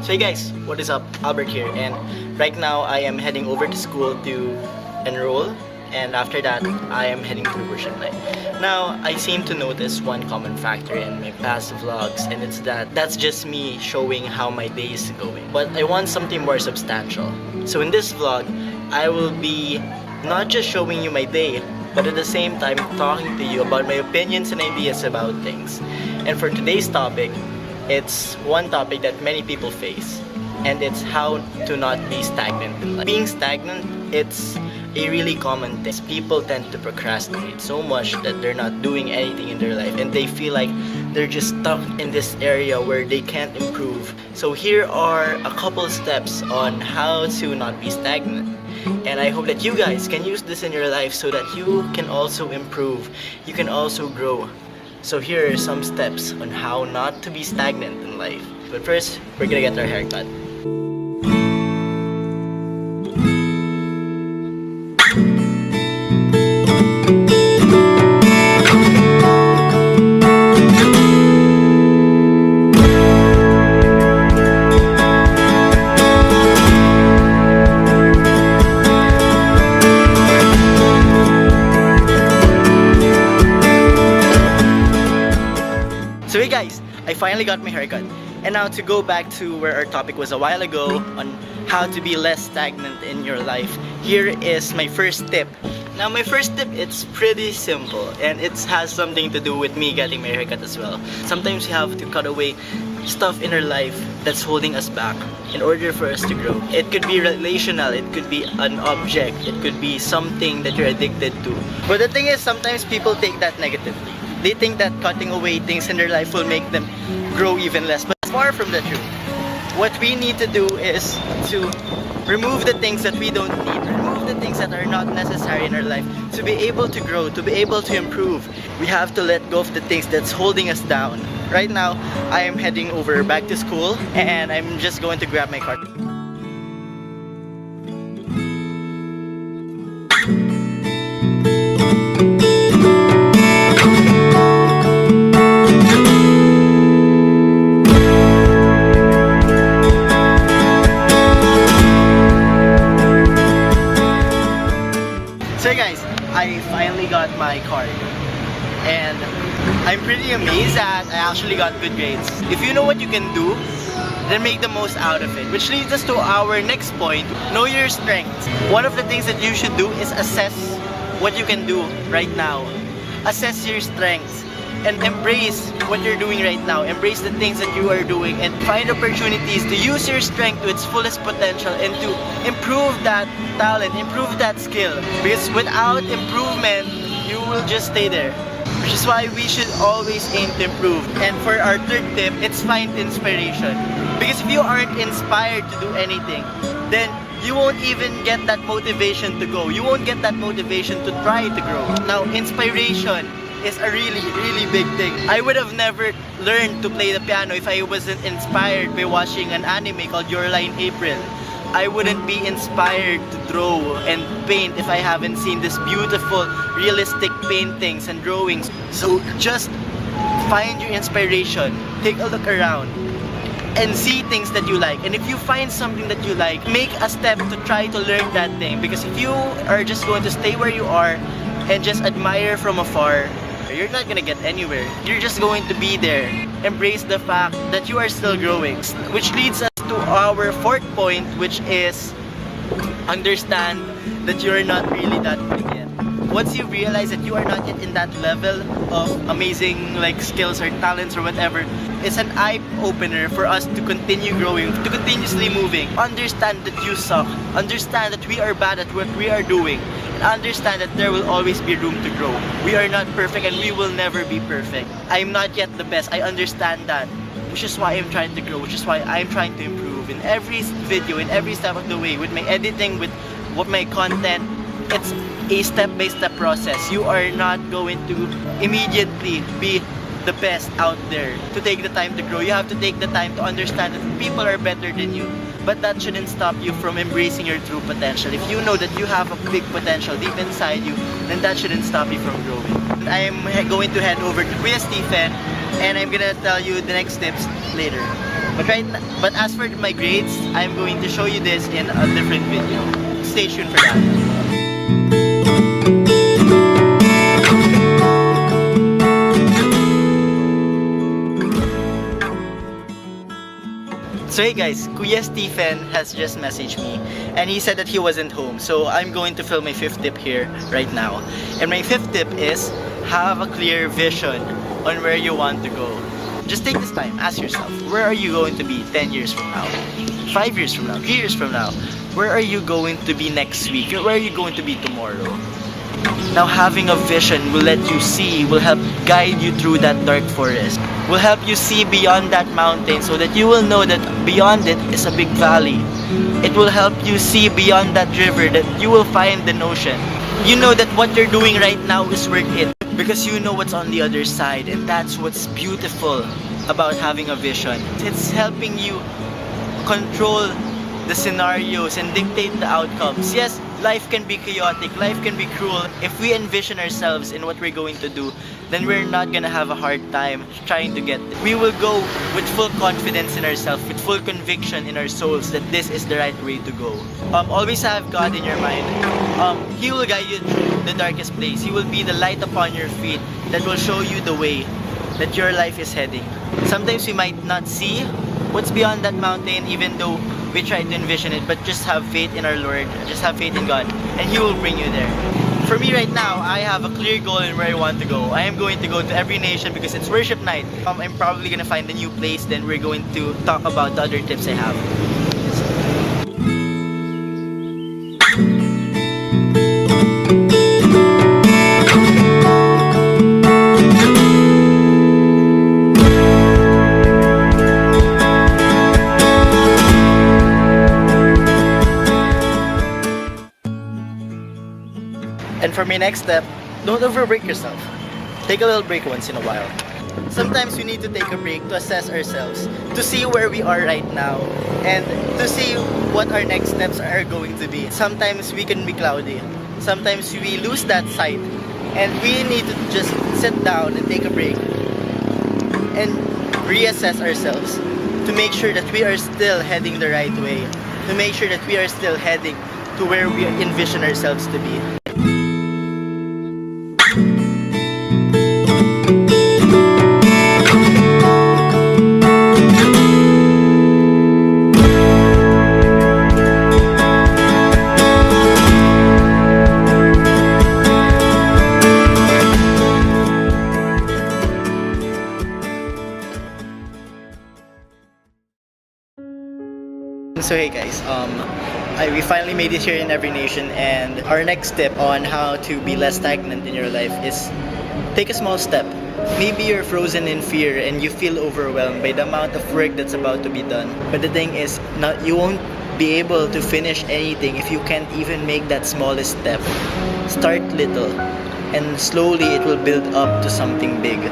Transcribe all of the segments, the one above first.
So hey guys, what is up? Albert here, and right now I am heading over to school to enroll, and after that I am heading to worship night. Now I seem to notice one common factor in my past vlogs, and it's that's just me showing how my day is going. But I want something more substantial. So in this vlog, I will be not just showing you my day, but at the same time talking to you about my opinions and ideas about things. And for today's topic, it's one topic that many people face, and it's how to not be stagnant in life. Being stagnant, it's a really common thing. People tend to procrastinate so much that they're not doing anything in their life, and they feel like they're just stuck in this area where they can't improve. So here are a couple steps on how to not be stagnant. And I hope that you guys can use this in your life so that you can also improve, you can also grow. So here are some steps on how not to be stagnant in life. But first, we're gonna get our haircut. So hey guys, I finally got my haircut. And now to go back to where our topic was a while ago on how to be less stagnant in your life, here is my first tip. Now my first tip, it's pretty simple, and it has something to do with me getting my haircut as well. Sometimes you have to cut away stuff in our life that's holding us back in order for us to grow. It could be relational, it could be an object, it could be something that you're addicted to. But the thing is, sometimes people take that negatively. They think that cutting away things in their life will make them grow even less, but it's far from the truth. What we need to do is to remove the things that we don't need, remove the things that are not necessary in our life to be able to grow, to be able to improve. We have to let go of the things that's holding us down. Right now, I am heading over back to school, and I'm just going to grab my card. So guys, I finally got my card, and I'm pretty amazed that I actually got good grades. If you know what you can do, then make the most out of it. Which leads us to our next point, know your strengths. One of the things that you should do is assess what you can do right now. Assess your strengths and embrace what you're doing right now. Embrace the things that you are doing and find opportunities to use your strength to its fullest potential and to improve that talent, improve that skill. Because without improvement, you will just stay there. Which is why we should always aim to improve. And for our third tip, it's find inspiration. Because if you aren't inspired to do anything, then you won't even get that motivation to go. You won't get that motivation to try to grow. Now, inspiration is a really big thing. I would have never learned to play the piano if I wasn't inspired by watching an anime called Your Lie in April. I wouldn't be inspired to draw and paint if I haven't seen this beautiful, realistic paintings and drawings. So just find your inspiration, take a look around, and see things that you like. And if you find something that you like, make a step to try to learn that thing. Because if you are just going to stay where you are and just admire from afar, you're not gonna get anywhere. You're just going to be there. Embrace the fact that you are still growing. Which leads us to our fourth point, which is understand that you're not really that good yet. Once you realize that you are not yet in that level of amazing skills or talents or whatever, it's an eye-opener for us to continue growing, to continuously moving. Understand that you suck. Understand that we are bad at what we are doing. And understand that there will always be room to grow. We are not perfect and we will never be perfect. I'm not yet the best. I understand that. Which is why I'm trying to grow. Which is why I'm trying to improve in every video, in every step of the way. With my editing, with what my content, it's a step-by-step process. You are not going to immediately be the best out there. To take the time to grow, you have to take the time to understand that people are better than you. But that shouldn't stop you from embracing your true potential. If you know that you have a big potential deep inside you, then that shouldn't stop you from growing. I'm going to head over to Kuya Stephen, and I'm gonna tell you the next tips later. But as for my grades, I'm going to show you this in a different video. Stay tuned for that. So hey guys, Kuya Stephen has just messaged me and he said that he wasn't home. So I'm going to film my 5th tip here right now. And my 5th tip is have a clear vision on where you want to go. Just take this time, ask yourself, where are you going to be 10 years from now? 5 years from now? 3 years from now? Where are you going to be next week? Where are you going to be tomorrow? Now having a vision will let you see, will help guide you through that dark forest. Will help you see beyond that mountain so that you will know that beyond it is a big valley. It will help you see beyond that river that you will find an ocean. You know that what you're doing right now is worth it because you know what's on the other side, and that's what's beautiful about having a vision. It's helping you control the scenarios and dictate the outcomes. Yes, life can be chaotic, life can be cruel. If we envision ourselves in what we're going to do, then we're not gonna have a hard time trying to get there. We will go with full confidence in ourselves, with full conviction in our souls that this is the right way to go. Always have God in your mind. He will guide you through the darkest place. He will be the light upon your feet that will show you the way that your life is heading. Sometimes we might not see what's beyond that mountain even though we try to envision it, but just have faith in our Lord, just have faith in God, and He will bring you there. For me right now, I have a clear goal in where I want to go. I am going to go to every nation because it's worship night. I'm probably gonna find a new place, then we're going to talk about the other tips I have. And for my next step, don't overbreak yourself. Take a little break once in a while. Sometimes we need to take a break to assess ourselves, to see where we are right now, and to see what our next steps are going to be. Sometimes we can be cloudy. Sometimes we lose that sight, and we need to just sit down and take a break and reassess ourselves to make sure that we are still heading the right way, to make sure that we are still heading to where we envision ourselves to be. So hey guys, we finally made it here in Every Nation, and our next step on how to be less stagnant in your life is take a small step. Maybe you're frozen in fear and you feel overwhelmed by the amount of work that's about to be done. But the thing is, you won't be able to finish anything if you can't even make that smallest step. Start little, and slowly it will build up to something big.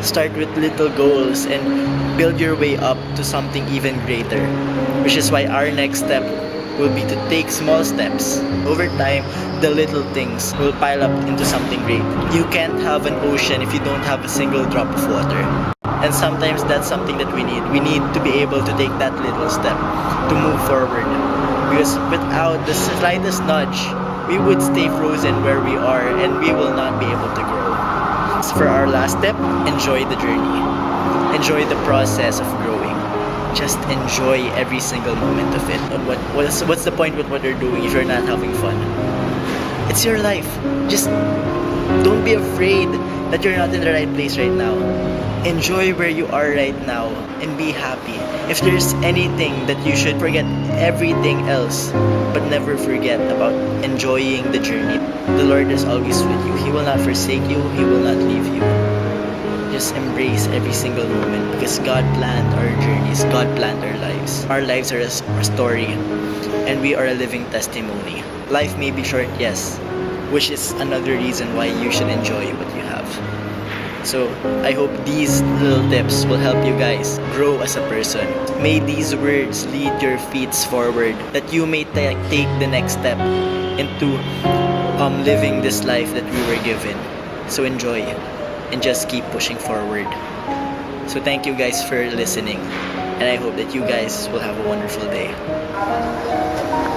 Start with little goals and build your way up to something even greater. Which is why our next step will be to take small steps. Over time, the little things will pile up into something great. You can't have an ocean if you don't have a single drop of water. And sometimes that's something that we need. We need to be able to take that little step to move forward. Because without the slightest nudge, we would stay frozen where we are and we will not be able to grow. For our last step, enjoy the journey. Enjoy the process of growing. Just enjoy every single moment of it. What's the point with what you're doing if you're not having fun? It's your life. Just don't be afraid that you're not in the right place right now. Enjoy where you are right now and be happy. If there's anything that you should forget everything else, but never forget about enjoying the journey. The Lord is always with you. He will not forsake you. He will not leave you. Just embrace every single moment because God planned our journeys. God planned our lives. Our lives are a story and we are a living testimony. Life may be short, yes, which is another reason why you should enjoy what you have. So I hope these little tips will help you guys grow as a person. May these words lead your feet forward that you may take the next step into living this life that we were given. So enjoy and just keep pushing forward. So thank you guys for listening. and I hope that you guys will have a wonderful day.